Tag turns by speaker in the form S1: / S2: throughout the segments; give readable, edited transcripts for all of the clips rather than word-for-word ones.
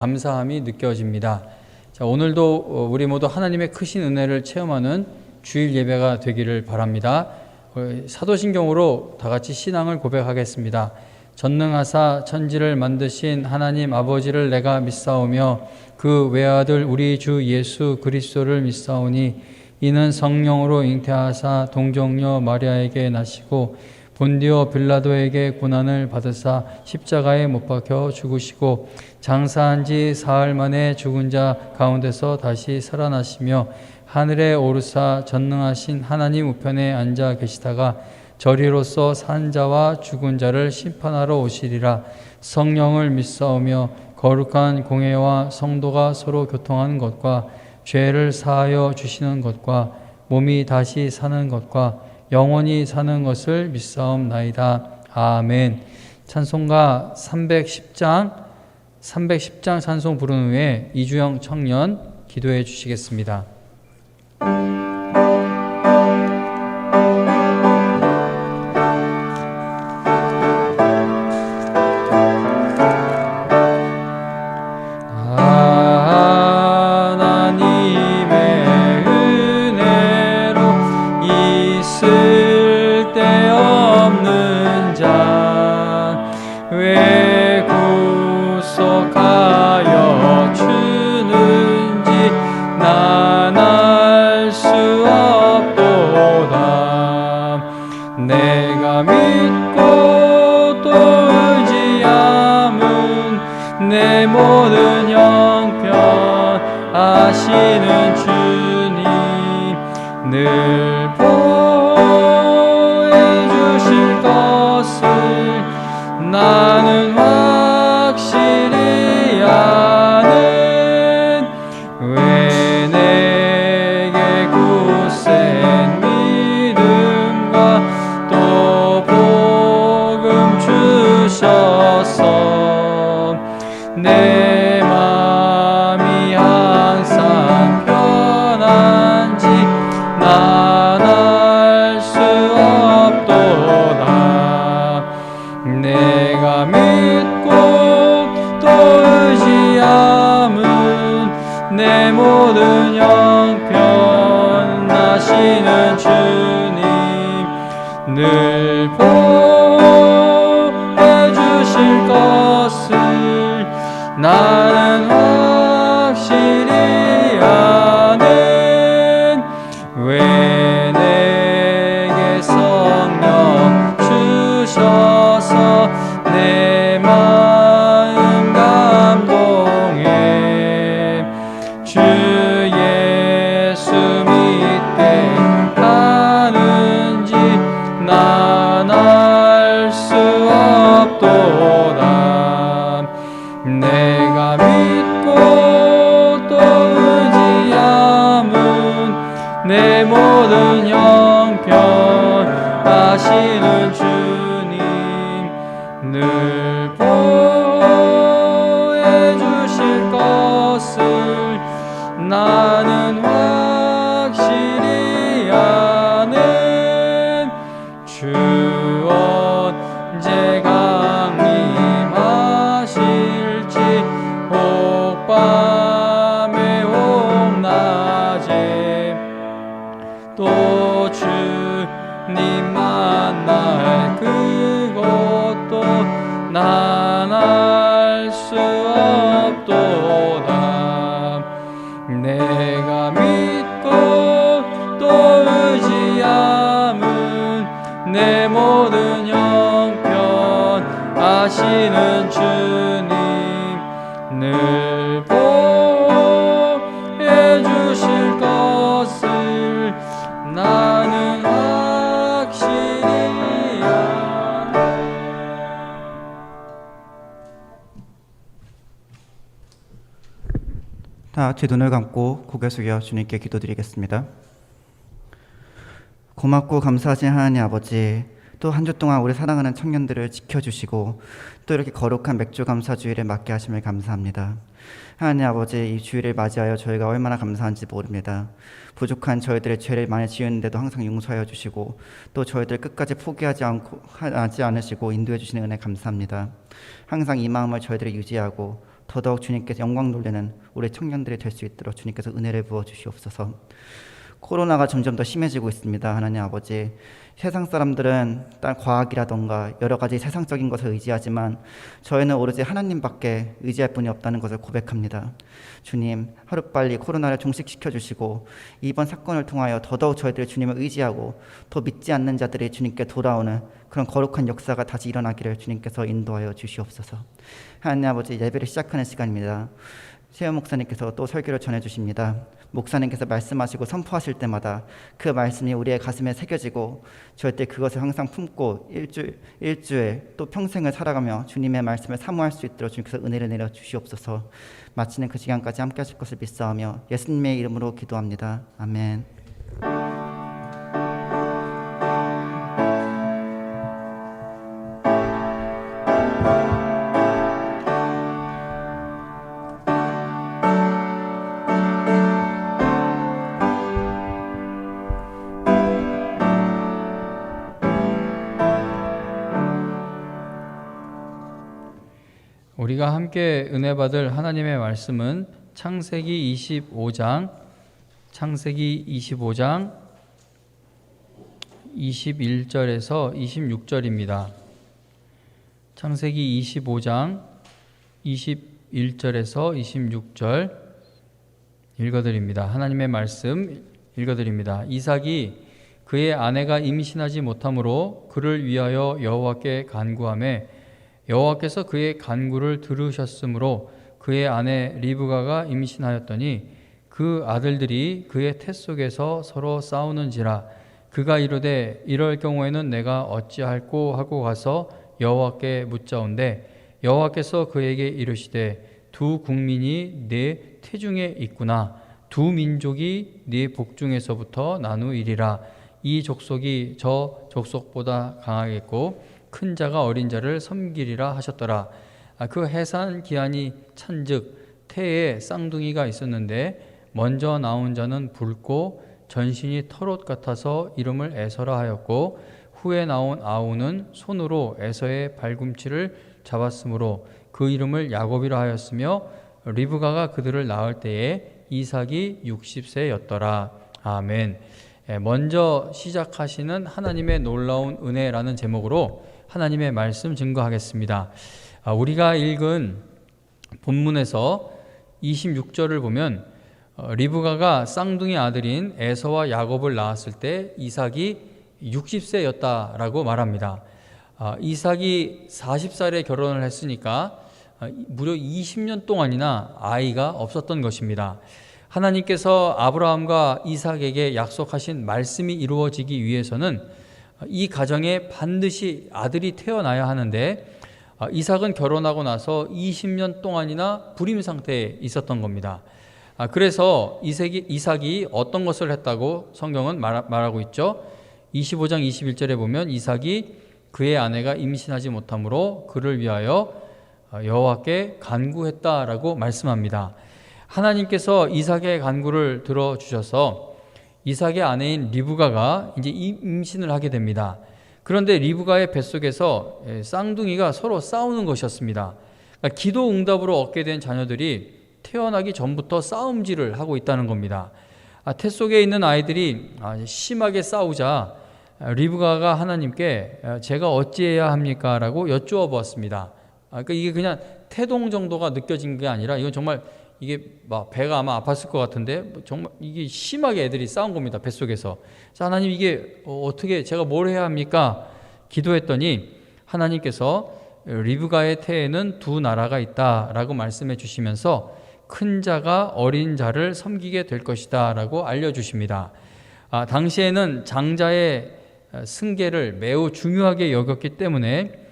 S1: 감사함이 느껴집니다. 자, 오늘도 우리 모두 하나님의 크신 은혜를 체험하는 주일 예배가 되기를 바랍니다. 사도신경으로 다 같이 신앙을 고백하겠습니다. 전능하사 천지를 만드신 하나님 아버지를 내가 믿사오며 그 외아들 우리 주 예수 그리스도를 믿사오니 이는 성령으로 잉태하사 동정녀 마리아에게 나시고 본디오 빌라도에게 고난을 받으사 십자가에 못 박혀 죽으시고 장사한 지 사흘 만에 죽은 자 가운데서 다시 살아나시며 하늘에 오르사 전능하신 하나님 우편에 앉아 계시다가 저리로서 산 자와 죽은 자를 심판하러 오시리라. 성령을 믿사오며 거룩한 공회와 성도가 서로 교통하는 것과 죄를 사하여 주시는 것과 몸이 다시 사는 것과 영원히 사는 것을 믿사옵나이다. 아멘. 찬송가 310장 찬송 부른 후에 이주영 청년 기도해 주시겠습니다.
S2: 내가 믿고 또 의지함은 내 모든 형편 아시는 주님 늘 보호해 주실 것을 나는 확실히 아는 왜 내게 굳센 믿음과 또 복음 주셔서 내 맘이 항상 편한지 난 알 수 없도다. 내가 믿고 또 의지함은 내 모든 형편 아시는 주님 늘 보호해 주실 것을 나는 확실히 아는 왜 내게 성령 주셔서 내 마음 감동해 주 예수 믿게 하는지 난 알 수 없도다. 내가 믿고 또 의지함은 내 모든 형편 아시는 주님 늘 보호해 주실 것을 나는 확실히 아는 주 언제 강림하실지 혹 밤에 혹 낮에 또 주님 만날 그것도 난 알 수 없도다. 내가 믿고 또 의지함은 내 모든 형편 아시는 주님 늘 보호해 주실 것을 나는 확실히 아네.
S3: 다 같이 눈을 감고 고개 숙여 주님께 기도드리겠습니다. 고맙고 감사하신 하나님 아버지, 또 한 주 동안 우리 사랑하는 청년들을 지켜주시고 또 이렇게 거룩한 맥주 감사 주일에 맞게 하심을 감사합니다. 하나님 아버지, 이 주일을 맞이하여 저희가 얼마나 감사한지 모릅니다. 부족한 저희들의 죄를 많이 지었는데도 항상 용서하여 주시고 또 저희들 끝까지 포기하지 않으시고 인도해 주시는 은혜 감사합니다. 항상 이 마음을 저희들이 유지하고 더더욱 주님께서 영광 돌리는 우리 청년들이 될 수 있도록 주님께서 은혜를 부어 주시옵소서. 코로나가 점점 더 심해지고 있습니다. 하나님 아버지, 세상 사람들은 딴 과학이라던가 여러 가지 세상적인 것을 의지하지만 저희는 오로지 하나님밖에 의지할 분이 없다는 것을 고백합니다. 주님, 하루빨리 코로나를 종식시켜 주시고 이번 사건을 통하여 더더욱 저희들이 주님을 의지하고 더 믿지 않는 자들이 주님께 돌아오는 그런 거룩한 역사가 다시 일어나기를 주님께서 인도하여 주시옵소서. 하나님 아버지, 예배를 시작하는 시간입니다. 세연 목사님께서 또 설교를 전해주십니다. 목사님께서 말씀하시고 선포하실 때마다 그 말씀이 우리의 가슴에 새겨지고 절대 그것을 항상 품고 일주일 또 평생을 살아가며 주님의 말씀을 사모할 수 있도록 주님께서 은혜를 내려 주시옵소서. 마치는 그 시간까지 함께 하실 것을 믿사오며 예수님의 이름으로 기도합니다. 아멘.
S1: 우리가 함께 은혜 받을 하나님의 말씀은 창세기 25장 21절에서 26절입니다. 창세기 25장 21절에서 26절 읽어드립니다. 하나님의 말씀 읽어드립니다. 이삭이 그의 아내가 임신하지 못하므로 그를 위하여 여호와께 간구하매 여호와께서 그의 간구를 들으셨으므로 그의 아내 리브가가 임신하였더니 그 아들들이 그의 태 속에서 서로 싸우는지라 그가 이르되 이럴 경우에는 내가 어찌할꼬 하고 가서 여호와께 묻자온데 여호와께서 그에게 이르시되 두 국민이 네 태중에 있구나 두 민족이 네 복중에서부터 나누이리라 이 족속이 저 족속보다 강하겠고 큰 자가 어린 자를 섬기리라 하셨더라. 그 해산 기한이 찬즉 태에 쌍둥이가 있었는데 먼저 나온 자는 붉고 전신이 털옷 같아서 이름을 에서라 하였고 후에 나온 아우는 손으로 에서의 발꿈치를 잡았으므로 그 이름을 야곱이라 하였으며 리브가가 그들을 낳을 때에 이삭이 60세였더라. 아멘. 먼저 시작하시는 하나님의 놀라운 은혜라는 제목으로 하나님의 말씀 증거하겠습니다. 우리가 읽은 본문에서 26절을 보면 리브가가 쌍둥이 아들인 에서와 야곱을 낳았을 때 이삭이 60세였다라고 말합니다. 이삭이 40살에 결혼을 했으니까 무려 20년 동안이나 아이가 없었던 것입니다. 하나님께서 아브라함과 이삭에게 약속하신 말씀이 이루어지기 위해서는 이 가정에 반드시 아들이 태어나야 하는데 이삭은 결혼하고 나서 20년 동안이나 불임 상태에 있었던 겁니다. 그래서 이삭이 어떤 것을 했다고 성경은 말하고 있죠. 25장 21절에 보면 이삭이 그의 아내가 임신하지 못하므로 그를 위하여 여호와께 간구했다라고 말씀합니다. 하나님께서 이삭의 간구를 들어주셔서 이삭의 아내인 리브가가 이제 임신을 하게 됩니다. 그런데 리브가의 뱃속에서 쌍둥이가 서로 싸우는 것이었습니다. 그러니까 기도 응답으로 얻게 된 자녀들이 태어나기 전부터 싸움질을 하고 있다는 겁니다. 태 속에 있는 아이들이 심하게 싸우자 리브가가 하나님께 제가 어찌해야 합니까? 라고 여쭈어 보았습니다. 그러니까 이게 그냥 태동 정도가 느껴진 게 아니라 이건 정말 이게 막 배가 아마 아팠을 것 같은데 정말 이게 심하게 애들이 싸운 겁니다. 뱃속에서. 자, 하나님 이게 어떻게 제가 뭘 해야 합니까? 기도했더니 하나님께서 리브가의 태에는 두 나라가 있다라고 말씀해 주시면서 큰 자가 어린 자를 섬기게 될 것이다 라고 알려주십니다. 당시에는 장자의 승계를 매우 중요하게 여겼기 때문에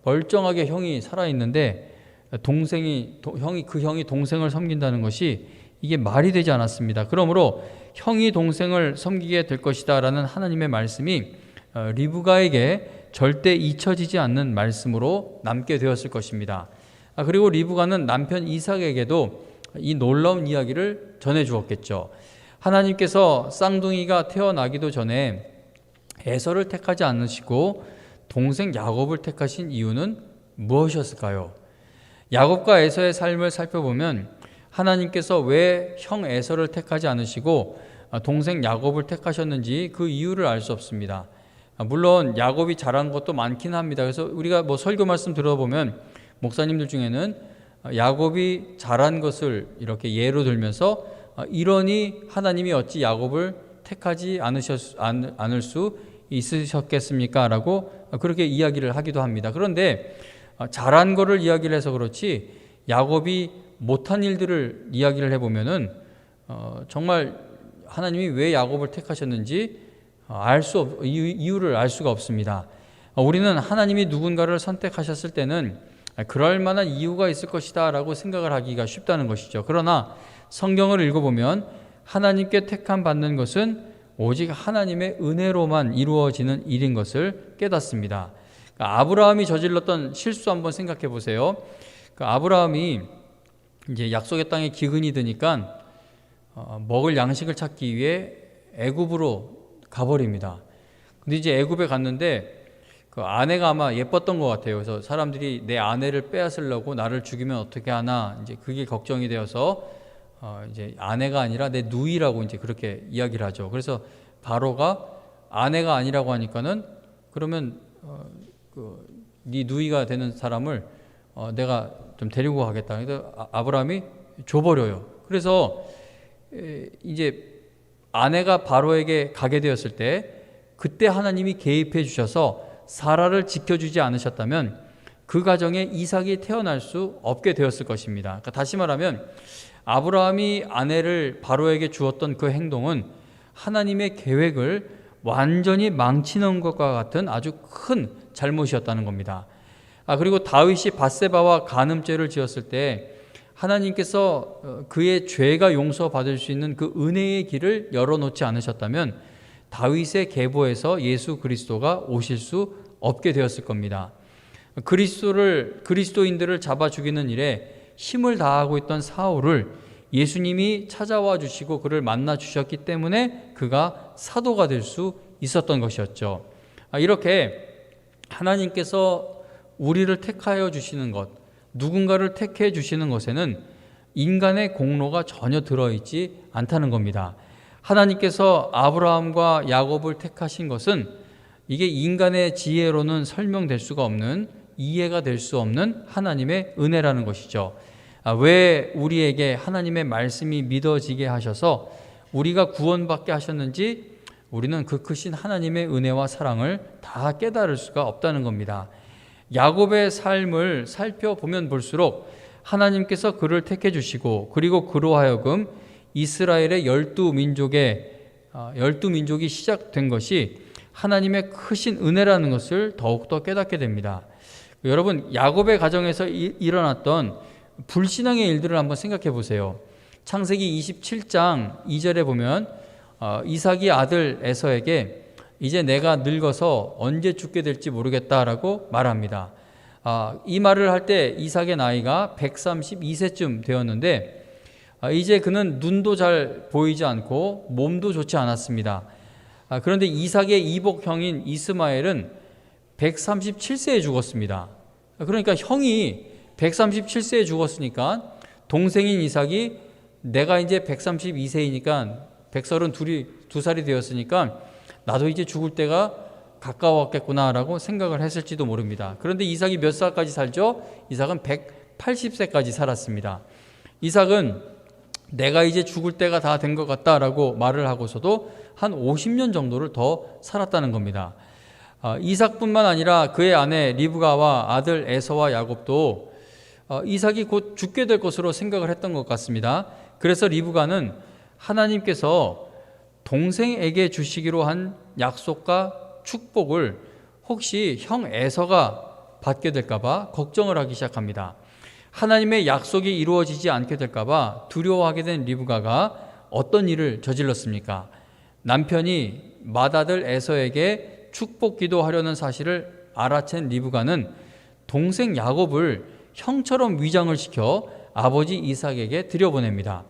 S1: 멀쩡하게 형이 살아있는데 형이 동생을 섬긴다는 것이 이게 말이 되지 않았습니다. 그러므로 형이 동생을 섬기게 될 것이다 라는 하나님의 말씀이 리브가에게 절대 잊혀지지 않는 말씀으로 남게 되었을 것입니다. 그리고 리브가는 남편 이삭에게도 이 놀라운 이야기를 전해 주었겠죠. 하나님께서 쌍둥이가 태어나기도 전에 에서를 택하지 않으시고 동생 야곱을 택하신 이유는 무엇이었을까요? 야곱과 에서의 삶을 살펴보면 하나님께서 왜 형 에서를 택하지 않으시고 동생 야곱을 택하셨는지 그 이유를 알 수 없습니다. 물론 야곱이 잘한 것도 많긴 합니다. 그래서 우리가 설교 말씀 들어보면 목사님들 중에는 야곱이 잘한 것을 이렇게 예로 들면서 이러니 하나님이 어찌 야곱을 택하지 않을 수 있으셨겠습니까? 라고 그렇게 이야기를 하기도 합니다. 그런데 잘한 거를 이야기를 해서 그렇지 야곱이 못한 일들을 이야기를 해보면은 정말 하나님이 왜 야곱을 택하셨는지 이유를 알 수가 없습니다. 우리는 하나님이 누군가를 선택하셨을 때는 그럴 만한 이유가 있을 것이다 라고 생각을 하기가 쉽다는 것이죠. 그러나 성경을 읽어보면 하나님께 택함 받는 것은 오직 하나님의 은혜로만 이루어지는 일인 것을 깨닫습니다. 아브라함이 저질렀던 실수 한번 생각해 보세요. 아브라함이 이제 약속의 땅에 기근이 드니까 먹을 양식을 찾기 위해 애굽으로 가버립니다. 근데 이제 애굽에 갔는데 그 아내가 아마 예뻤던 것 같아요. 그래서 사람들이 내 아내를 빼앗으려고 나를 죽이면 어떻게 하나 이제 그게 걱정이 되어서 이제 아내가 아니라 내 누이라고 이제 그렇게 이야기를 하죠. 그래서 바로가 아내가 아니라고 하니까는 그러면 네 누이가 되는 사람을 내가 좀 데리고 가겠다. 그래서 아브라함이 줘버려요. 그래서 이제 아내가 바로에게 가게 되었을 때 그때 하나님이 개입해 주셔서 사라를 지켜주지 않으셨다면 그 가정에 이삭이 태어날 수 없게 되었을 것입니다. 그러니까 다시 말하면 아브라함이 아내를 바로에게 주었던 그 행동은 하나님의 계획을 완전히 망치는 것과 같은 아주 큰 잘못이었다는 겁니다. 그리고 다윗이 밧세바와 간음죄를 지었을 때 하나님께서 그의 죄가 용서받을 수 있는 그 은혜의 길을 열어놓지 않으셨다면 다윗의 계보에서 예수 그리스도가 오실 수 없게 되었을 겁니다. 그리스도인들을 잡아 죽이는 일에 힘을 다하고 있던 사울을 예수님이 찾아와 주시고 그를 만나 주셨기 때문에 그가 사도가 될 수 있었던 것이었죠. 이렇게 하나님께서 우리를 택하여 주시는 것, 누군가를 택해 주시는 것에는 인간의 공로가 전혀 들어있지 않다는 겁니다. 하나님께서 아브라함과 야곱을 택하신 것은 이게 인간의 지혜로는 설명될 수가 없는, 이해가 될 수 없는 하나님의 은혜라는 것이죠. 왜 우리에게 하나님의 말씀이 믿어지게 하셔서 우리가 구원받게 하셨는지 우리는 그 크신 하나님의 은혜와 사랑을 다 깨달을 수가 없다는 겁니다. 야곱의 삶을 살펴보면 볼수록 하나님께서 그를 택해 주시고 그리고 그로 하여금 이스라엘의 12민족이 시작된 것이 하나님의 크신 은혜라는 것을 더욱더 깨닫게 됩니다. 여러분, 야곱의 가정에서 일어났던 불신앙의 일들을 한번 생각해 보세요. 창세기 27장 2절에 보면 이삭이 아들 에서에게 이제 내가 늙어서 언제 죽게 될지 모르겠다라고 말합니다. 이 말을 할 때 이삭의 나이가 132세쯤 되었는데 이제 그는 눈도 잘 보이지 않고 몸도 좋지 않았습니다. 그런데 이삭의 이복형인 이스마엘은 137세에 죽었습니다. 그러니까 형이 137세에 죽었으니까 동생인 이삭이 내가 이제 132세이니까 132살이 되었으니까 나도 이제 죽을 때가 가까웠겠구나라고 생각을 했을지도 모릅니다. 그런데 이삭이 몇 살까지 살죠? 이삭은 180세까지 살았습니다. 이삭은 내가 이제 죽을 때가 다 된 것 같다라고 말을 하고서도 한 50년 정도를 더 살았다는 겁니다. 이삭뿐만 아니라 그의 아내 리브가와 아들 에서와 야곱도 이삭이 곧 죽게 될 것으로 생각을 했던 것 같습니다. 그래서 리브가는 하나님께서 동생에게 주시기로 한 약속과 축복을 혹시 형 에서가 받게 될까봐 걱정을 하기 시작합니다. 하나님의 약속이 이루어지지 않게 될까봐 두려워하게 된 리브가가 어떤 일을 저질렀습니까? 남편이 맏아들 에서에게 축복 기도하려는 사실을 알아챈 리브가는 동생 야곱을 형처럼 위장을 시켜 아버지 이삭에게 들여보냅니다.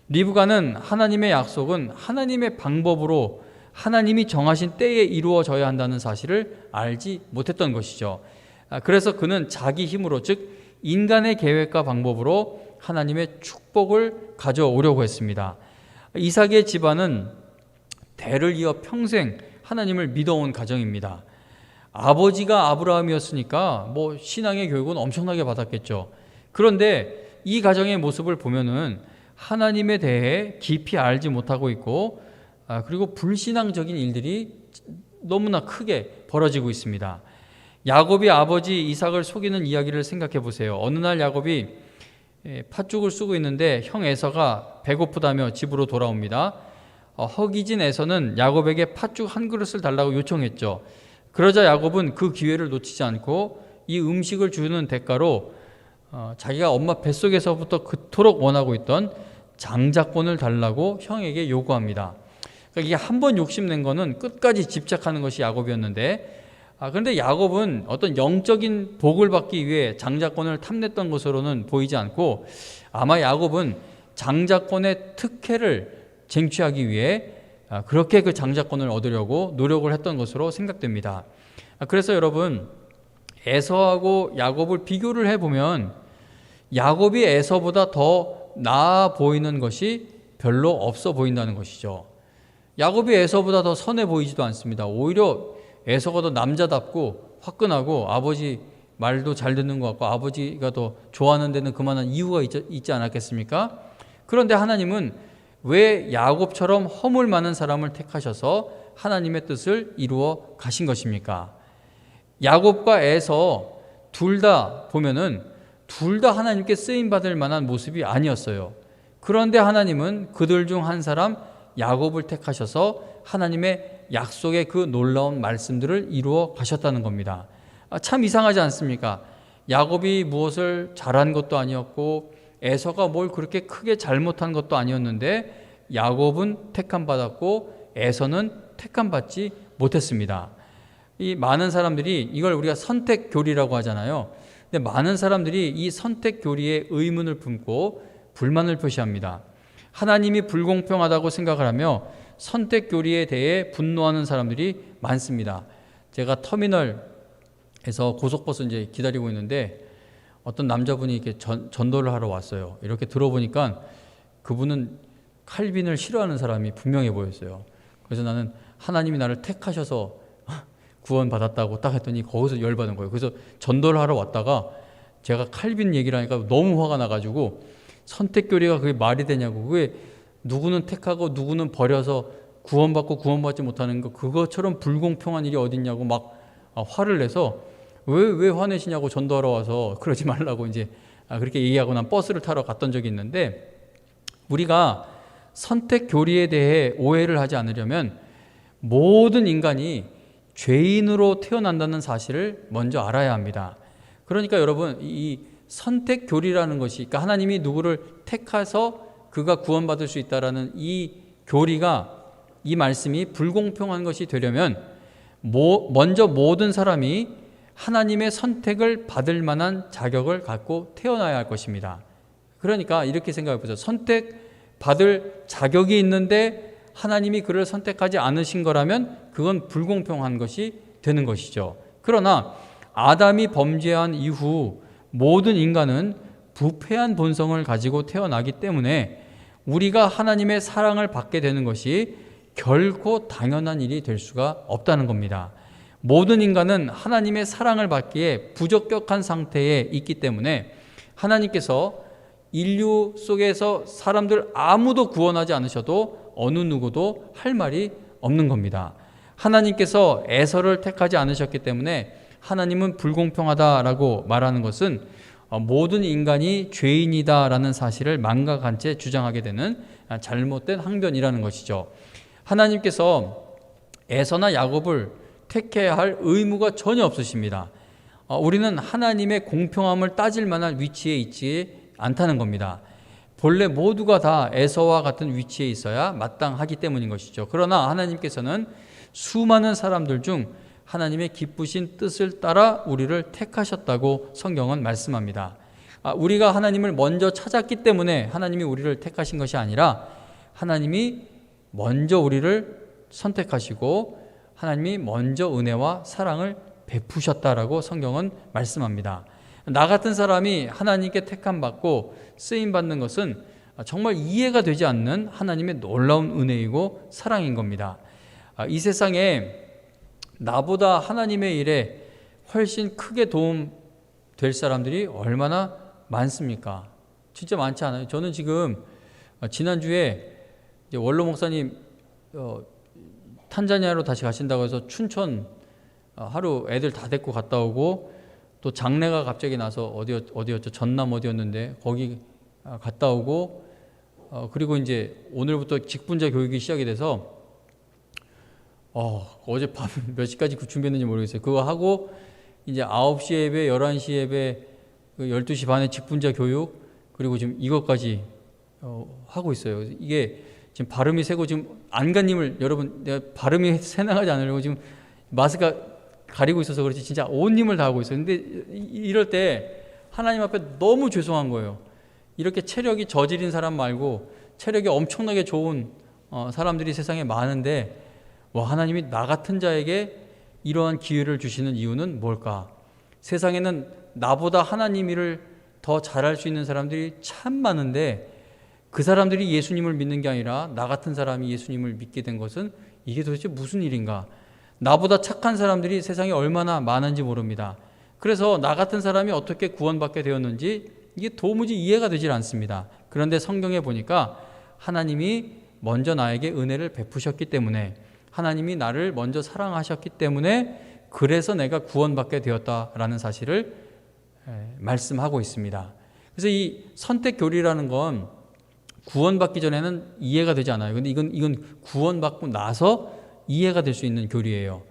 S1: 리브가는 하나님의 약속은 하나님의 방법으로 하나님이 정하신 때에 이루어져야 한다는 사실을 알지 못했던 것이죠. 그래서 그는 자기 힘으로, 즉 인간의 계획과 방법으로 하나님의 축복을 가져오려고 했습니다. 이삭의 집안은 대를 이어 평생 하나님을 믿어온 가정입니다. 아버지가 아브라함이었으니까 뭐 신앙의 교육은 엄청나게 받았겠죠. 그런데 이 가정의 모습을 보면은 하나님에 대해 깊이 알지 못하고 있고, 그리고 불신앙적인 일들이 너무나 크게 벌어지고 있습니다. 야곱이 아버지 이삭을 속이는 이야기를 생각해 보세요. 어느 날 야곱이 팥죽을 쓰고 있는데 형 에서가 배고프다며 집으로 돌아옵니다. 허기진 에서는 야곱에게 팥죽 한 그릇을 달라고 요청했죠. 그러자 야곱은 그 기회를 놓치지 않고 이 음식을 주는 대가로 자기가 엄마 뱃속에서부터 그토록 원하고 있던 장자권을 달라고 형에게 요구합니다. 그러니까 이게 한 번 욕심낸 거는 끝까지 집착하는 것이 야곱이었는데, 그런데 야곱은 어떤 영적인 복을 받기 위해 장자권을 탐냈던 것으로는 보이지 않고, 아마 야곱은 장자권의 특혜를 쟁취하기 위해 그렇게 그 장자권을 얻으려고 노력을 했던 것으로 생각됩니다. 그래서 여러분, 에서하고 야곱을 비교를 해보면 야곱이 에서보다 더 나아 보이는 것이 별로 없어 보인다는 것이죠. 야곱이 에서보다 더 선해 보이지도 않습니다. 오히려 에서가 더 남자답고 화끈하고 아버지 말도 잘 듣는 것 같고 아버지가 더 좋아하는 데는 그만한 이유가 있지 않았겠습니까? 그런데 하나님은 왜 야곱처럼 허물 많은 사람을 택하셔서 하나님의 뜻을 이루어 가신 것입니까? 야곱과 에서 둘 다 보면은 둘 다 하나님께 쓰임받을 만한 모습이 아니었어요. 그런데 하나님은 그들 중 한 사람 야곱을 택하셔서 하나님의 약속의 그 놀라운 말씀들을 이루어 가셨다는 겁니다. 참 이상하지 않습니까? 야곱이 무엇을 잘한 것도 아니었고 에서가 뭘 그렇게 크게 잘못한 것도 아니었는데 야곱은 택함받았고 에서는 택함받지 못했습니다. 이 많은 사람들이 이걸 우리가 선택 교리라고 하잖아요. 근데 많은 사람들이 이 선택 교리에 의문을 품고 불만을 표시합니다. 하나님이 불공평하다고 생각을 하며 선택 교리에 대해 분노하는 사람들이 많습니다. 제가 터미널에서 고속버스 이제 기다리고 있는데 어떤 남자분이 이렇게 전도를 하러 왔어요. 이렇게 들어보니까 그분은 칼빈을 싫어하는 사람이 분명해 보였어요. 그래서 나는 하나님이 나를 택하셔서 구원받았다고 딱 했더니 거기서 열받은 거예요. 그래서 전도를 하러 왔다가 제가 칼빈 얘기를 하니까 너무 화가 나가지고 선택교리가 그게 말이 되냐고, 그게 누구는 택하고 누구는 버려서 구원받고 구원받지 못하는 거 그것처럼 불공평한 일이 어딨냐고 막 화를 내서 왜 화내시냐고 전도하러 와서 그러지 말라고 이제 그렇게 얘기하고 난 버스를 타러 갔던 적이 있는데, 우리가 선택 교리에 대해 오해를 하지 않으려면 모든 인간이 죄인으로 태어난다는 사실을 먼저 알아야 합니다. 그러니까 여러분, 이 선택 교리라는 것이, 그러니까 하나님이 누구를 택해서 그가 구원받을 수 있다라는 이 교리가, 이 말씀이 불공평한 것이 되려면 먼저 모든 사람이 하나님의 선택을 받을 만한 자격을 갖고 태어나야 할 것입니다. 그러니까 이렇게 생각해 보세요. 선택받을 자격이 있는데 하나님이 그를 선택하지 않으신 거라면 그건 불공평한 것이 되는 것이죠. 그러나 아담이 범죄한 이후 모든 인간은 부패한 본성을 가지고 태어나기 때문에 우리가 하나님의 사랑을 받게 되는 것이 결코 당연한 일이 될 수가 없다는 겁니다. 모든 인간은 하나님의 사랑을 받기에 부적격한 상태에 있기 때문에 하나님께서 인류 속에서 사람들 아무도 구원하지 않으셔도 어느 누구도 할 말이 없는 겁니다. 하나님께서 에서를 택하지 않으셨기 때문에 하나님은 불공평하다라고 말하는 것은 모든 인간이 죄인이다라는 사실을 망각한 채 주장하게 되는 잘못된 항변이라는 것이죠. 하나님께서 에서나 야곱을 택해야 할 의무가 전혀 없으십니다. 우리는 하나님의 공평함을 따질 만한 위치에 있지 않다는 겁니다. 본래 모두가 다 에서와 같은 위치에 있어야 마땅하기 때문인 것이죠. 그러나 하나님께서는 수많은 사람들 중 하나님의 기쁘신 뜻을 따라 우리를 택하셨다고 성경은 말씀합니다. 우리가 하나님을 먼저 찾았기 때문에 하나님이 우리를 택하신 것이 아니라 하나님이 먼저 우리를 선택하시고 하나님이 먼저 은혜와 사랑을 베푸셨다라고 성경은 말씀합니다. 나 같은 사람이 하나님께 택함 받고 쓰임 받는 것은 정말 이해가 되지 않는 하나님의 놀라운 은혜이고 사랑인 겁니다. 이 세상에 나보다 하나님의 일에 훨씬 크게 도움 될 사람들이 얼마나 많습니까? 진짜 많지 않아요? 저는 지금 지난주에 원로 목사님 탄자니아로 다시 가신다고 해서 춘천 하루 애들 다 데리고 갔다 오고, 또 장례가 갑자기 나서 어디였죠? 전남 어디였는데 거기 갔다 오고, 그리고 이제 오늘부터 직분자 교육이 시작이 돼서 어젯밤 몇 시까지 준비했는지 모르겠어요. 그거 하고 이제 9시 예배, 11시 예배, 12시 반에 직분자 교육, 그리고 지금 이것까지 하고 있어요. 이게 지금 발음이 새고, 지금 안간힘을, 여러분 내가 발음이 새나가지 않으려고 지금 마스크가 가리고 있어서 그렇지 진짜 온 힘을 다하고 있어요. 근데 이럴 때 하나님 앞에 너무 죄송한 거예요. 이렇게 체력이 저질인 사람 말고 체력이 엄청나게 좋은 사람들이 세상에 많은데, 하나님이 나 같은 자에게 이러한 기회를 주시는 이유는 뭘까? 세상에는 나보다 하나님 일을 더 잘할 수 있는 사람들이 참 많은데, 그 사람들이 예수님을 믿는 게 아니라 나 같은 사람이 예수님을 믿게 된 것은 이게 도대체 무슨 일인가? 나보다 착한 사람들이 세상에 얼마나 많은지 모릅니다. 그래서 나 같은 사람이 어떻게 구원받게 되었는지 이게 도무지 이해가 되질 않습니다. 그런데 성경에 보니까 하나님이 먼저 나에게 은혜를 베푸셨기 때문에, 하나님이 나를 먼저 사랑하셨기 때문에 그래서 내가 구원받게 되었다라는 사실을 말씀하고 있습니다. 그래서 이 선택 교리라는 건 구원받기 전에는 이해가 되지 않아요. 근데 이건 구원받고 나서 이해가 될 수 있는 교리예요.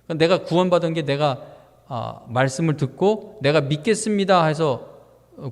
S1: 그러니까 내가 구원받은 게 내가 말씀을 듣고 내가 믿겠습니다 해서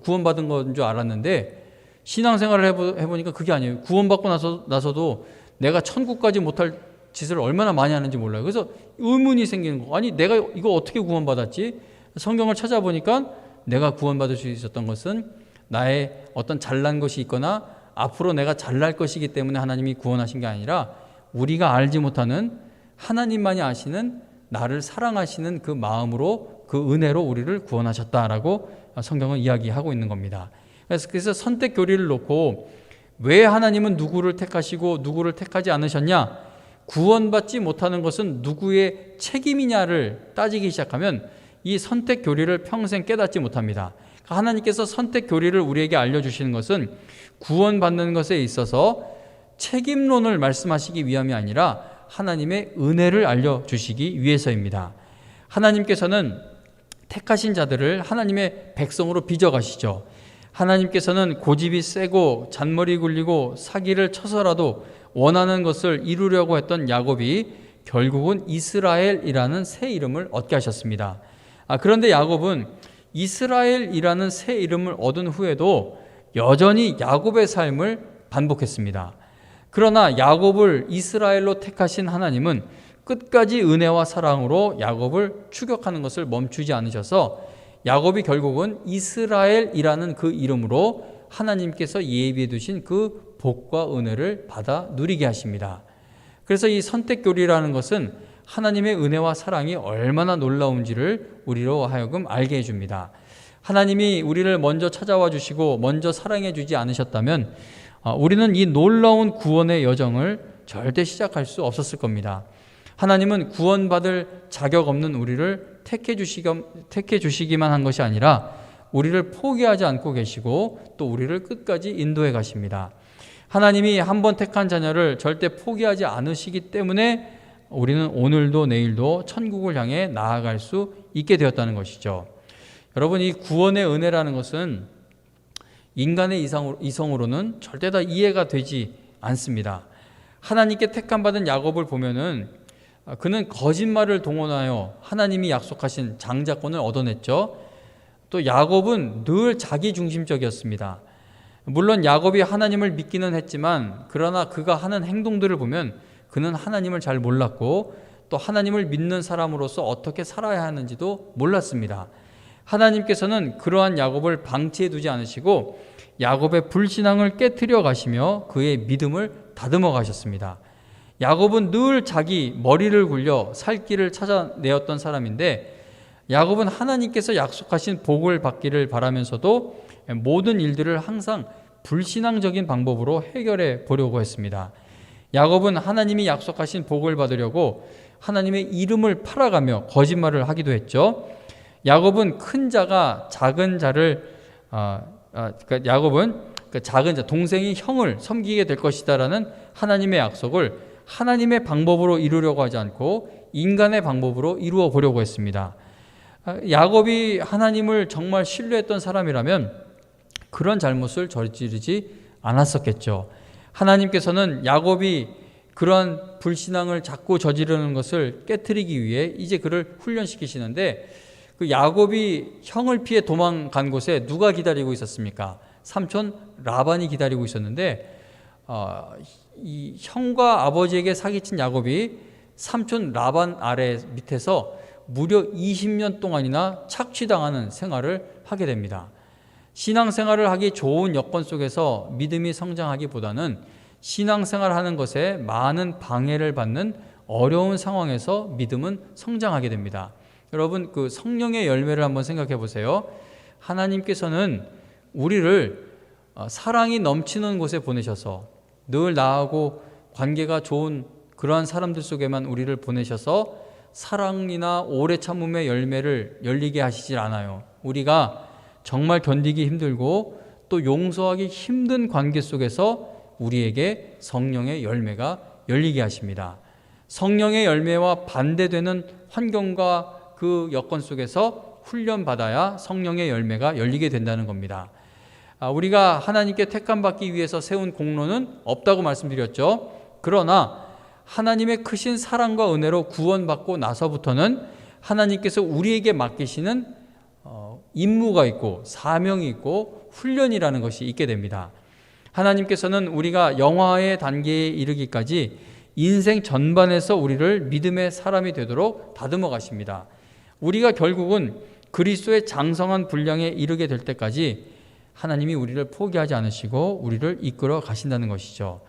S1: 구원받은 건 줄 알았는데, 신앙생활을 해보니까 그게 아니에요. 구원받고 나서도 내가 천국까지 못할 짓을 얼마나 많이 하는지 몰라요. 그래서 의문이 생기는 거. 아니 내가 이거 어떻게 구원받았지? 성경을 찾아보니까 내가 구원받을 수 있었던 것은 나의 어떤 잘난 것이 있거나 앞으로 내가 잘날 것이기 때문에 하나님이 구원하신 게 아니라, 우리가 알지 못하는 하나님만이 아시는 나를 사랑하시는 그 마음으로, 그 은혜로 우리를 구원하셨다라고 성경은 이야기하고 있는 겁니다. 그래서 선택 교리를 놓고 왜 하나님은 누구를 택하시고 누구를 택하지 않으셨냐? 구원받지 못하는 것은 누구의 책임이냐를 따지기 시작하면 이 선택 교리를 평생 깨닫지 못합니다. 하나님께서 선택 교리를 우리에게 알려주시는 것은 구원받는 것에 있어서 책임론을 말씀하시기 위함이 아니라 하나님의 은혜를 알려주시기 위해서입니다. 하나님께서는 택하신 자들을 하나님의 백성으로 빚어가시죠. 하나님께서는 고집이 세고 잔머리 굴리고 사기를 쳐서라도 원하는 것을 이루려고 했던 야곱이 결국은 이스라엘이라는 새 이름을 얻게 하셨습니다. 그런데 야곱은 이스라엘이라는 새 이름을 얻은 후에도 여전히 야곱의 삶을 반복했습니다. 그러나 야곱을 이스라엘로 택하신 하나님은 끝까지 은혜와 사랑으로 야곱을 추격하는 것을 멈추지 않으셔서 야곱이 결국은 이스라엘이라는 그 이름으로 하나님께서 예비해 두신 그 복과 은혜를 받아 누리게 하십니다. 그래서 이 선택교리라는 것은 하나님의 은혜와 사랑이 얼마나 놀라운지를 우리로 하여금 알게 해줍니다. 하나님이 우리를 먼저 찾아와 주시고 먼저 사랑해 주지 않으셨다면 우리는 이 놀라운 구원의 여정을 절대 시작할 수 없었을 겁니다. 하나님은 구원받을 자격 없는 우리를 택해 주시기만 한 것이 아니라 우리를 포기하지 않고 계시고 또 우리를 끝까지 인도해 가십니다. 하나님이 한번 택한 자녀를 절대 포기하지 않으시기 때문에 우리는 오늘도 내일도 천국을 향해 나아갈 수 있게 되었다는 것이죠. 여러분, 이 구원의 은혜라는 것은 인간의 이성으로는 절대 다 이해가 되지 않습니다. 하나님께 택함받은 야곱을 보면은 그는 거짓말을 동원하여 하나님이 약속하신 장자권을 얻어냈죠. 또 야곱은 늘 자기중심적이었습니다. 물론 야곱이 하나님을 믿기는 했지만 그러나 그가 하는 행동들을 보면 그는 하나님을 잘 몰랐고 또 하나님을 믿는 사람으로서 어떻게 살아야 하는지도 몰랐습니다. 하나님께서는 그러한 야곱을 방치해 두지 않으시고 야곱의 불신앙을 깨트려 가시며 그의 믿음을 다듬어 가셨습니다. 야곱은 늘 자기 머리를 굴려 살 길을 찾아내었던 사람인데 야곱은 하나님께서 약속하신 복을 받기를 바라면서도 모든 일들을 항상 불신앙적인 방법으로 해결해 보려고 했습니다. 야곱은 하나님이 약속하신 복을 받으려고 하나님의 이름을 팔아가며 거짓말을 하기도 했죠. 야곱은 큰 자가 작은 자를 그러니까 야곱은 그 작은 자 동생이 형을 섬기게 될 것이다라는 하나님의 약속을 하나님의 방법으로 이루려고 하지 않고 인간의 방법으로 이루어 보려고 했습니다. 야곱이 하나님을 정말 신뢰했던 사람이라면 그런 잘못을 저지르지 않았었겠죠. 하나님께서는 야곱이 그런 불신앙을 자꾸 저지르는 것을 깨트리기 위해 이제 그를 훈련시키시는데, 그 야곱이 형을 피해 도망간 곳에 누가 기다리고 있었습니까? 삼촌 라반이 기다리고 있었는데 이 형과 아버지에게 사기친 야곱이 삼촌 라반 아래 밑에서 무려 20년 동안이나 착취당하는 생활을 하게 됩니다. 신앙생활을 하기 좋은 여건 속에서 믿음이 성장하기보다는 신앙생활하는 것에 많은 방해를 받는 어려운 상황에서 믿음은 성장하게 됩니다. 여러분, 그 성령의 열매를 한번 생각해 보세요. 하나님께서는 우리를 사랑이 넘치는 곳에 보내셔서 늘 나하고 관계가 좋은 그러한 사람들 속에만 우리를 보내셔서 사랑이나 오래 참음의 열매를 열리게 하시질 않아요. 우리가 정말 견디기 힘들고 또 용서하기 힘든 관계 속에서 우리에게 성령의 열매가 열리게 하십니다. 성령의 열매와 반대되는 환경과 그 여건 속에서 훈련받아야 성령의 열매가 열리게 된다는 겁니다. 우리가 하나님께 택함받기 위해서 세운 공로는 없다고 말씀드렸죠. 그러나 하나님의 크신 사랑과 은혜로 구원받고 나서부터는 하나님께서 우리에게 맡기시는 임무가 있고 사명이 있고 훈련이라는 것이 있게 됩니다. 하나님께서는 우리가 영화의 단계에 이르기까지 인생 전반에서 우리를 믿음의 사람이 되도록 다듬어 가십니다. 우리가 결국은 그리스도의 장성한 분량에 이르게 될 때까지 하나님이 우리를 포기하지 않으시고 우리를 이끌어 가신다는 것이죠.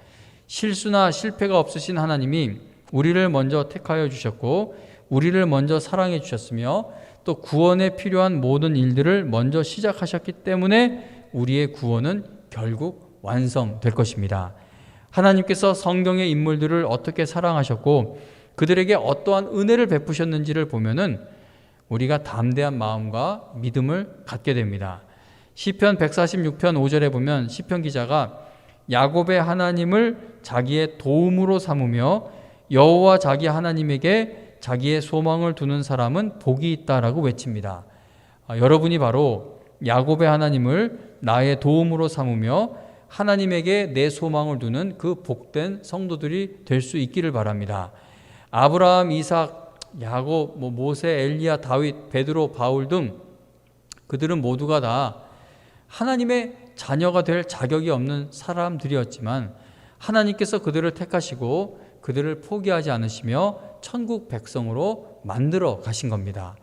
S1: 실수나 실패가 없으신 하나님이 우리를 먼저 택하여 주셨고 우리를 먼저 사랑해 주셨으며 또 구원에 필요한 모든 일들을 먼저 시작하셨기 때문에 우리의 구원은 결국 완성될 것입니다. 하나님께서 성경의 인물들을 어떻게 사랑하셨고 그들에게 어떠한 은혜를 베푸셨는지를 보면은 우리가 담대한 마음과 믿음을 갖게 됩니다. 시편 146편 5절에 보면 시편 기자가 야곱의 하나님을 자기의 도움으로 삼으며 여호와 자기 하나님에게 자기의 소망을 두는 사람은 복이 있다라고 외칩니다. 여러분이 바로 야곱의 하나님을 나의 도움으로 삼으며 하나님에게 내 소망을 두는 그 복된 성도들이 될 수 있기를 바랍니다. 아브라함, 이삭, 야곱, 모세, 엘리야, 다윗, 베드로, 바울 등 그들은 모두가 다 하나님의 자녀가 될 자격이 없는 사람들이었지만 하나님께서 그들을 택하시고 그들을 포기하지 않으시며 천국 백성으로 만들어 가신 겁니다.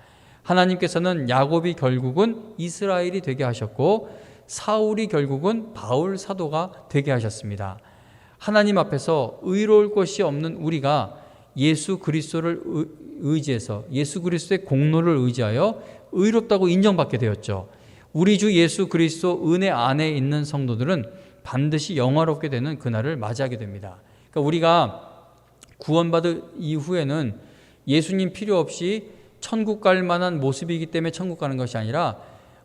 S1: 하나님께서는 야곱이 결국은 이스라엘이 되게 하셨고 사울이 결국은 바울 사도가 되게 하셨습니다. 하나님 앞에서 의로울 것이 없는 우리가 예수 그리스도를 의지해서 예수 그리스도의 공로를 의지하여 의롭다고 인정받게 되었죠. 우리 주 예수 그리스도 은혜 안에 있는 성도들은 반드시 영화롭게 되는 그날을 맞이하게 됩니다. 그러니까 우리가 구원받은 이후에는 예수님 필요 없이 천국 갈 만한 모습이기 때문에 천국 가는 것이 아니라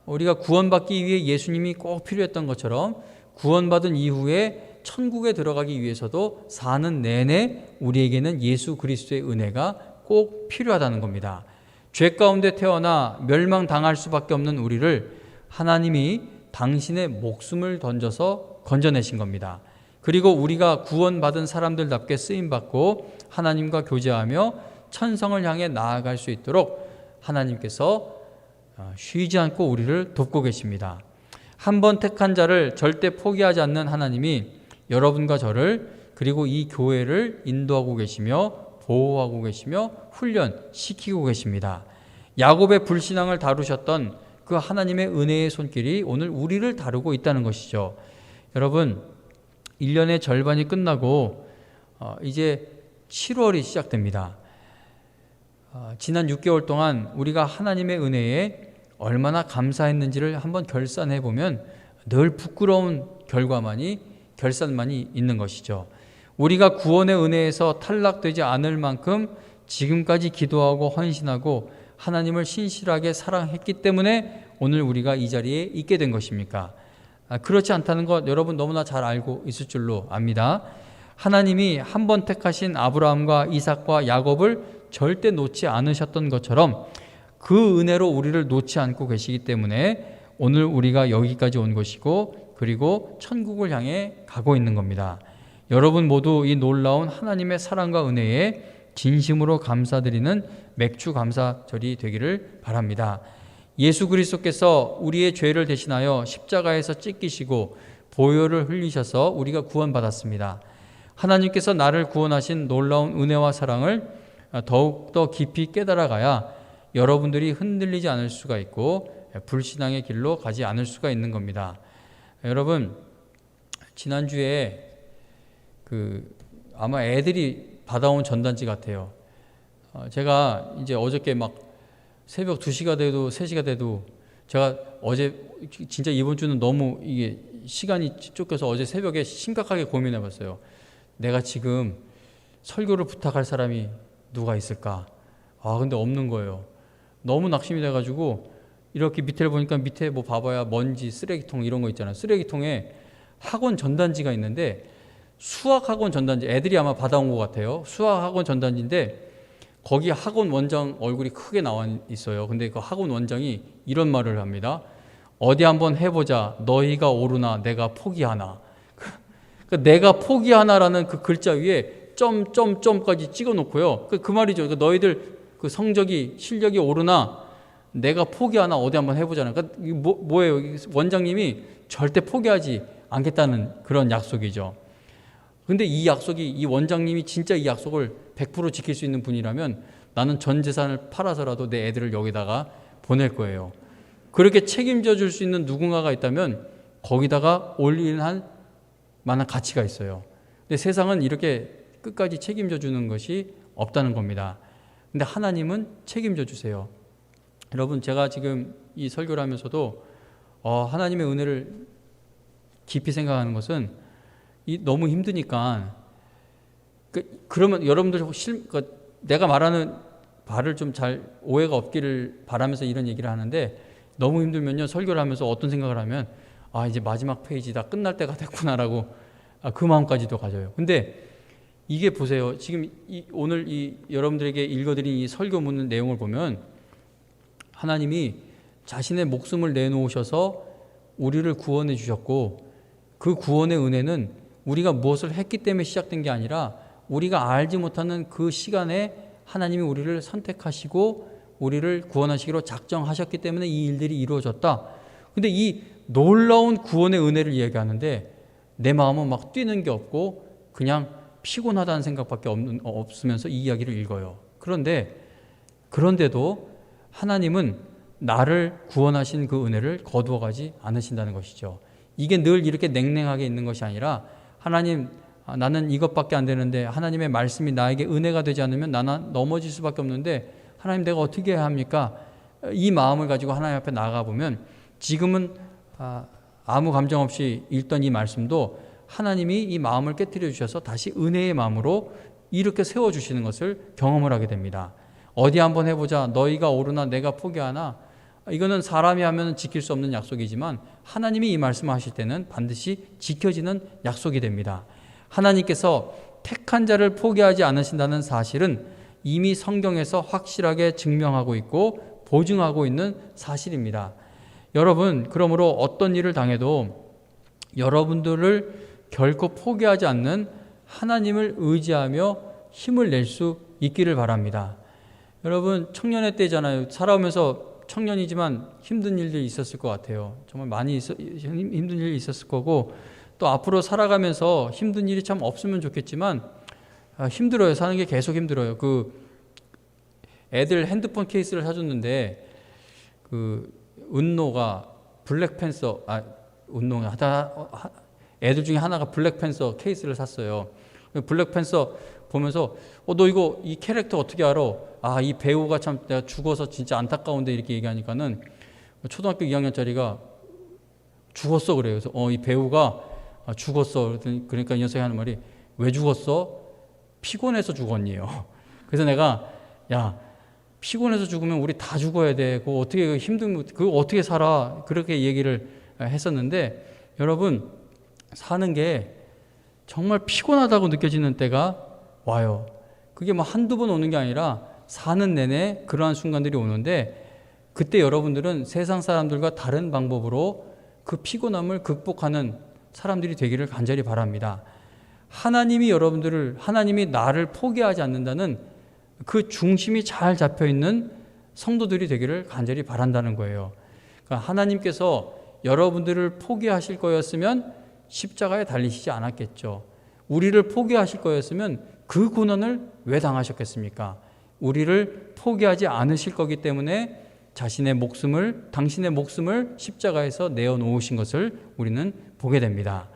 S1: 우리가 구원받기 위해 예수님이 꼭 필요했던 것처럼 구원받은 이후에 천국에 들어가기 위해서도 사는 내내 우리에게는 예수 그리스도의 은혜가 꼭 필요하다는 겁니다. 죄 가운데 태어나 멸망당할 수밖에 없는 우리를 하나님이 당신의 목숨을 던져서 건져내신 겁니다. 그리고 우리가 구원받은 사람들답게 쓰임받고 하나님과 교제하며 천성을 향해 나아갈 수 있도록 하나님께서 쉬지 않고 우리를 돕고 계십니다. 한 번 택한 자를 절대 포기하지 않는 하나님이 여러분과 저를 그리고 이 교회를 인도하고 계시며 보호하고 계시며 훈련시키고 계십니다. 야곱의 불신앙을 다루셨던 그 하나님의 은혜의 손길이 오늘 우리를 다루고 있다는 것이죠. 여러분, 1년의 절반이 끝나고 이제 7월이 시작됩니다. 지난 6개월 동안 우리가 하나님의 은혜에 얼마나 감사했는지를 한번 결산해 보면 늘 부끄러운 결산만이 있는 것이죠. 우리가 구원의 은혜에서 탈락되지 않을 만큼 지금까지 기도하고 헌신하고 하나님을 신실하게 사랑했기 때문에 오늘 우리가 이 자리에 있게 된 것입니까? 그렇지 않다는 것 여러분 너무나 잘 알고 있을 줄로 압니다. 하나님이 한 번 택하신 아브라함과 이삭과 야곱을 절대 놓지 않으셨던 것처럼 그 은혜로 우리를 놓지 않고 계시기 때문에 오늘 우리가 여기까지 온 것이고 그리고 천국을 향해 가고 있는 겁니다. 여러분 모두 이 놀라운 하나님의 사랑과 은혜에 진심으로 감사드리는 맥주 감사절이 되기를 바랍니다. 예수 그리스도께서 우리의 죄를 대신하여 십자가에서 찢기시고 보혈을 흘리셔서 우리가 구원받았습니다. 하나님께서 나를 구원하신 놀라운 은혜와 사랑을 더욱더 깊이 깨달아가야 여러분들이 흔들리지 않을 수가 있고 불신앙의 길로 가지 않을 수가 있는 겁니다. 여러분 지난주에 아마 애들이 받아온 전단지 같아요. 제가 이제 어저께 막 새벽 2시가 돼도 3시가 돼도 제가 어제 진짜 이번 주는 너무 이게 시간이 쫓겨서 어제 새벽에 심각하게 고민해 봤어요. 내가 지금 설교를 부탁할 사람이 누가 있을까? 근데 없는 거예요. 너무 낙심이 돼가지고 이렇게 밑에를 보니까 밑에 뭐 봐봐야 먼지, 쓰레기통 이런 거 있잖아요. 쓰레기통에 학원 전단지가 있는데 수학학원 전단지, 애들이 아마 받아온 것 같아요. 수학학원 전단지인데 거기 학원 원장 얼굴이 크게 나와 있어요. 근데 그 학원 원장이 이런 말을 합니다. 어디 한번 해보자. 너희가 오르나 내가 포기하나. 내가 포기하나라는 그 글자 위에 점까지 찍어 놓고요. 그 말이죠. 너희들 그 성적이 실력이 오르나 내가 포기하나 어디 한번 해보자는. 그러니까 뭐예요? 원장님이 절대 포기하지 않겠다는 그런 약속이죠. 근데 이 약속이 이 원장님이 진짜 이 약속을 100% 지킬 수 있는 분이라면 나는 전 재산을 팔아서라도 내 애들을 여기다가 보낼 거예요. 그렇게 책임져 줄 수 있는 누군가가 있다면 거기다가 올인할 만한 가치가 있어요. 근데 세상은 이렇게 끝까지 책임져 주는 것이 없다는 겁니다. 근데 하나님은 책임져 주세요. 여러분 제가 지금 이 설교를 하면서도 하나님의 은혜를 깊이 생각하는 것은 너무 힘드니까 그러면 여러분들 내가 말하는 바를 좀 잘 오해가 없기를 바라면서 이런 얘기를 하는데 너무 힘들면요 설교를 하면서 어떤 생각을 하면 이제 마지막 페이지다 끝날 때가 됐구나라고 그 마음까지도 가져요. 근데 이게 보세요. 지금 오늘 여러분들에게 읽어드린 이 설교문 내용을 보면 하나님이 자신의 목숨을 내놓으셔서 우리를 구원해 주셨고 그 구원의 은혜는 우리가 무엇을 했기 때문에 시작된 게 아니라 우리가 알지 못하는 그 시간에 하나님이 우리를 선택하시고 우리를 구원하시기로 작정하셨기 때문에 이 일들이 이루어졌다. 근데 이 놀라운 구원의 은혜를 이야기하는데 내 마음은 막 뛰는 게 없고 그냥 피곤하다는 생각밖에 없으면서 이 이야기를 읽어요. 그런데도 하나님은 나를 구원하신 그 은혜를 거두어가지 않으신다는 것이죠. 이게 늘 이렇게 냉랭하게 있는 것이 아니라 하나님 나는 이것밖에 안 되는데 하나님의 말씀이 나에게 은혜가 되지 않으면 나는 넘어질 수밖에 없는데 하나님 내가 어떻게 해야 합니까? 이 마음을 가지고 하나님 앞에 나아가보면 지금은 아무 감정 없이 읽던 이 말씀도 하나님이 이 마음을 깨트려 주셔서 다시 은혜의 마음으로 이렇게 세워주시는 것을 경험을 하게 됩니다. 어디 한번 해보자. 너희가 오르나 내가 포기하나. 이거는 사람이 하면 지킬 수 없는 약속이지만 하나님이 이 말씀을 하실 때는 반드시 지켜지는 약속이 됩니다. 하나님께서 택한 자를 포기하지 않으신다는 사실은 이미 성경에서 확실하게 증명하고 있고 보증하고 있는 사실입니다. 여러분, 그러므로 어떤 일을 당해도 여러분들을 결코 포기하지 않는 하나님을 의지하며 힘을 낼 수 있기를 바랍니다. 여러분, 청년의 때잖아요. 살아오면서 청년이지만 힘든 일들이 있었을 것 같아요. 정말 많이 힘든 일이 있었을 거고 또 앞으로 살아가면서 힘든 일이 참 없으면 좋겠지만 힘들어요. 사는 게 계속 힘들어요. 애들 핸드폰 케이스를 사줬는데 은노가 블랙팬서 애들 중에 하나가 블랙팬서 케이스를 샀어요. 블랙팬서 보면서 너 이거 이 캐릭터 어떻게 알아? 이 배우가 참 내가 죽어서 진짜 안타까운데 이렇게 얘기하니까는 초등학교 2학년짜리가 죽었어 그래요. 그래서 이 배우가 죽었어. 그러니까 이 녀석이 하는 말이 왜 죽었어? 피곤해서 죽었니요. 그래서 내가 야 피곤해서 죽으면 우리 다 죽어야 돼. 그거 어떻게 그거 어떻게 살아? 그렇게 얘기를 했었는데 여러분 사는 게 정말 피곤하다고 느껴지는 때가 와요. 그게 뭐 한두 번 오는 게 아니라 사는 내내 그러한 순간들이 오는데 그때 여러분들은 세상 사람들과 다른 방법으로 그 피곤함을 극복하는 사람들이 되기를 간절히 바랍니다. 하나님이 나를 포기하지 않는다는 그 중심이 잘 잡혀 있는 성도들이 되기를 간절히 바란다는 거예요. 그러니까 하나님께서 여러분들을 포기하실 거였으면 십자가에 달리시지 않았겠죠. 우리를 포기하실 거였으면 그 고난을 왜 당하셨겠습니까? 우리를 포기하지 않으실 거기 때문에 당신의 목숨을 십자가에서 내어놓으신 것을 우리는 보게 됩니다.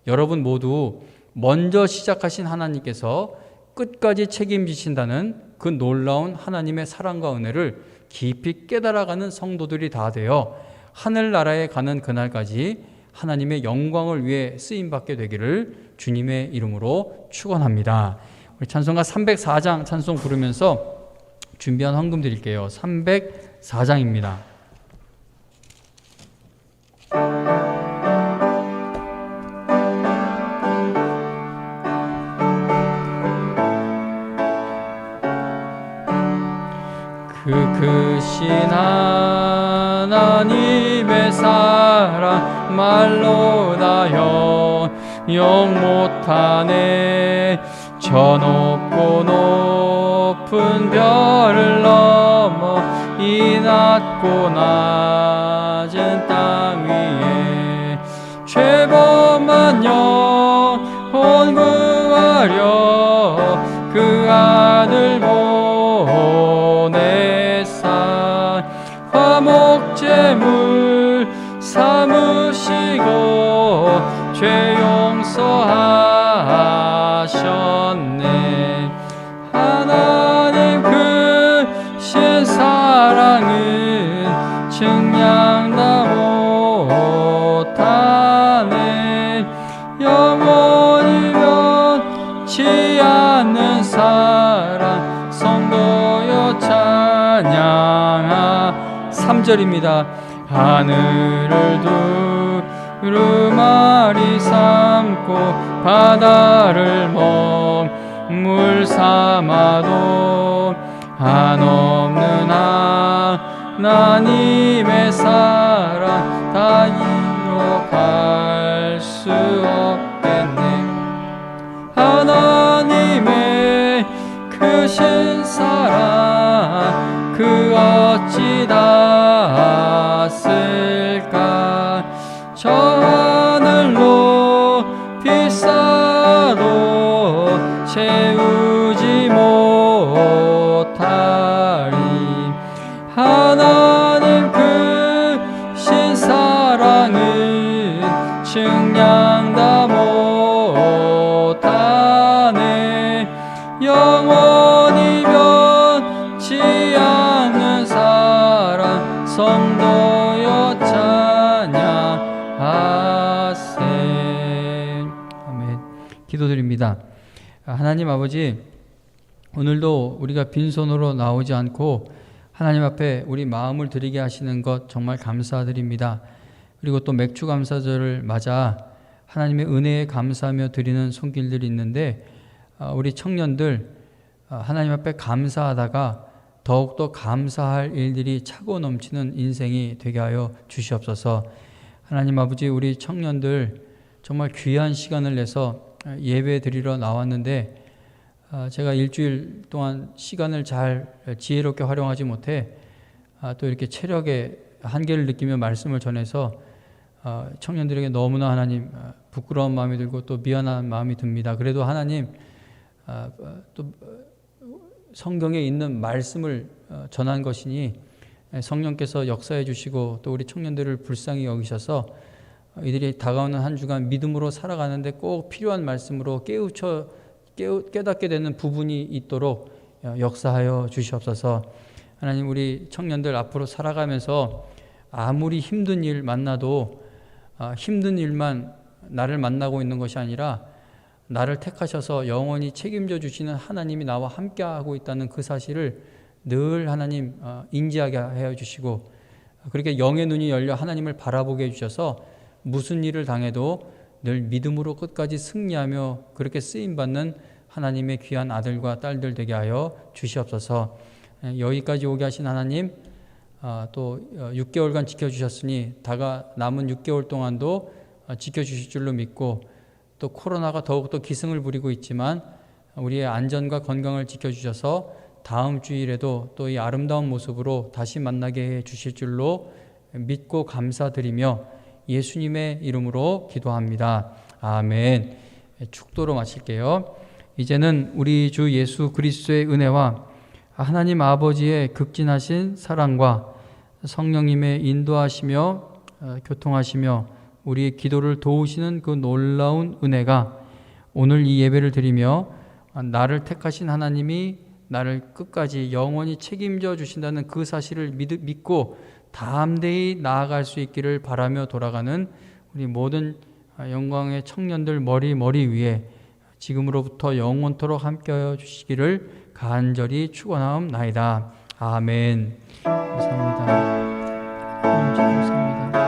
S1: 여러분 모두 먼저 시작하신 하나님께서 끝까지 책임지신다는 그 놀라운 하나님의 사랑과 은혜를 깊이 깨달아가는 성도들이 다 되어 하늘나라에 가는 그날까지 하나님의 영광을 위해 쓰임받게 되기를 주님의 이름으로 축원합니다. 우리 찬송가 304장 찬송 부르면서 준비한 헌금 드릴게요. 304장입니다.
S2: 그 크신 하나님의 사랑 말로 다 영 못하네. 저 높고 높은 별을 넘어 이 낮고 낮은 땅 위에 죄범한 영혼 구하려 그 아들 보내사 화목제물 삼으시고 죄 용서하셨네. 하나님 크신 사랑은 증량 다 못하네. 영원히 변치 않는 사랑 성도여 찬양하.
S1: 3절입니다.
S2: 하늘을 두루마리 삼고 바다를 먹물 삼아도 한없는 하나님의 사랑 다 이뤄갈 수 없겠네. 하나님의 크신 사랑 그 어찌 닿았을까. 저 하늘로 비싸도 채우지 못하리. 하나님 크신 사랑은 증량 다 못하네. 영원히 변치 않는 사랑 성도여 찬양하세.
S1: 아멘. 기도드립니다. 하나님 아버지, 오늘도 우리가 빈손으로 나오지 않고 하나님 앞에 우리 마음을 드리게 하시는 것 정말 감사드립니다. 그리고 또 맥주 감사절을 맞아 하나님의 은혜에 감사하며 드리는 손길들이 있는데 우리 청년들 하나님 앞에 감사하다가 더욱더 감사할 일들이 차고 넘치는 인생이 되게 하여 주시옵소서. 하나님 아버지, 우리 청년들 정말 귀한 시간을 내서 예배 드리러 나왔는데 제가 일주일 동안 시간을 잘 지혜롭게 활용하지 못해 또 이렇게 체력의 한계를 느끼며 말씀을 전해서 청년들에게 너무나 하나님 부끄러운 마음이 들고 또 미안한 마음이 듭니다. 그래도 하나님 또 성경에 있는 말씀을 전한 것이니 성령께서 역사해 주시고 또 우리 청년들을 불쌍히 여기셔서 이들이 다가오는 한 주간 믿음으로 살아가는데 꼭 필요한 말씀으로 깨닫게 되는 부분이 있도록 역사하여 주시옵소서. 하나님, 우리 청년들 앞으로 살아가면서 아무리 힘든 일 만나도 힘든 일만 나를 만나고 있는 것이 아니라 나를 택하셔서 영원히 책임져 주시는 하나님이 나와 함께하고 있다는 그 사실을 늘 하나님 인지하게 하여 주시고, 그렇게 영의 눈이 열려 하나님을 바라보게 해주셔서 무슨 일을 당해도 늘 믿음으로 끝까지 승리하며 그렇게 쓰임받는 하나님의 귀한 아들과 딸들 되게 하여 주시옵소서. 여기까지 오게 하신 하나님, 또 6개월간 지켜주셨으니 남은 6개월 동안도 지켜주실 줄로 믿고, 또 코로나가 더욱더 기승을 부리고 있지만 우리의 안전과 건강을 지켜주셔서 다음 주일에도 또 이 아름다운 모습으로 다시 만나게 해 주실 줄로 믿고 감사드리며 예수님의 이름으로 기도합니다. 아멘. 축도로 마칠게요. 이제는 우리 주 예수 그리스도의 은혜와 하나님 아버지의 극진하신 사랑과 성령님의 인도하시며 교통하시며 우리의 기도를 도우시는 그 놀라운 은혜가 오늘 이 예배를 드리며 나를 택하신 하나님이 나를 끝까지 영원히 책임져 주신다는 그 사실을 믿고 담대히 나아갈 수 있기를 바라며 돌아가는 우리 모든 영광의 청년들 머리 위에 지금으로부터 영원토록 함께하여 주시기를 간절히 축원하옵나이다. 아멘. 감사합니다. 감사합니다.